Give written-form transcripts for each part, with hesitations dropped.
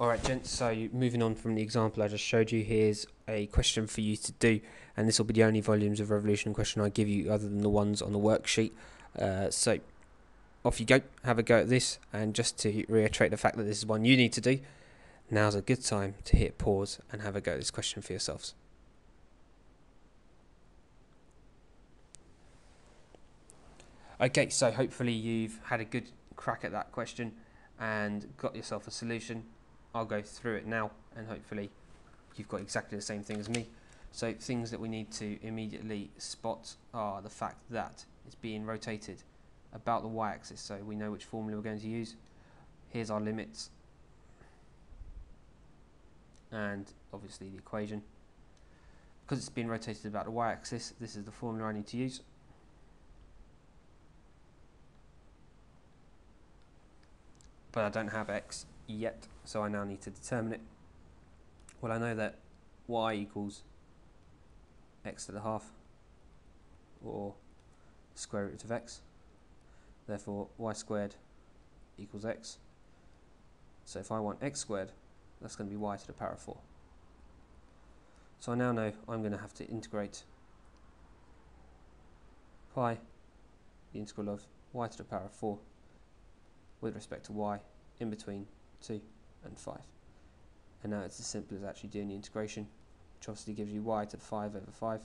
Alright gents, so moving on from the example I just showed you, here's a question for you to do, and this will be the only volumes of revolution question I give you other than the ones on the worksheet. So off you go, have a go at this, and just to reiterate the fact that this is one you need to do, now's a good time to hit pause and have a go at this question for yourselves. Okay, so hopefully you've had a good crack at that question and got yourself a solution. I'll go through it now and hopefully you've got exactly the same thing as me. So things that we need to immediately spot are the fact that it's being rotated about the y-axis, so we know which formula we're going to use. Here's our limits and obviously the equation. Because it's being rotated about the y-axis, this is the formula I need to use. But I don't have x yet, so I now need to determine it. Well, I know that y equals x to the half, or square root of x. Therefore, y squared equals x. So if I want x squared, that's going to be y to the power of 4. So I now know I'm going to have to integrate pi, the integral of y to the power of 4, with respect to y in between 2 and 5. And now it's as simple as actually doing the integration, which obviously gives you y to the 5 over 5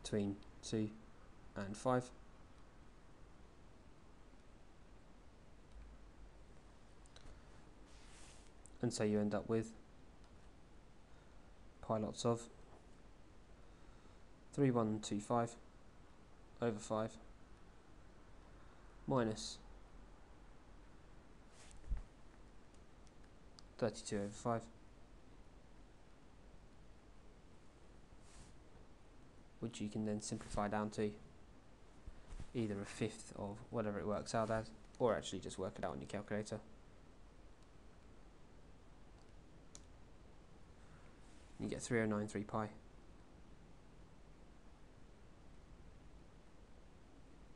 between 2 and 5. And so you end up with pi lots of 3125 over 5 minus 32 over 5, which you can then simplify down to either a fifth of whatever it works out as, or actually just work it out on your calculator. You get 3093 pi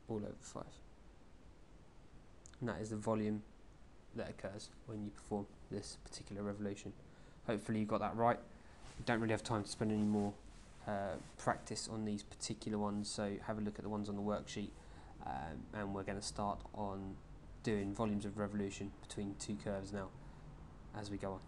all over 5. And that is the volume that occurs when you perform this particular revolution. Hopefully you got that right. We don't really have time to spend any more practice on these particular ones, so have a look at the ones on the worksheet, and we're going to start on doing volumes of revolution between two curves now as we go on.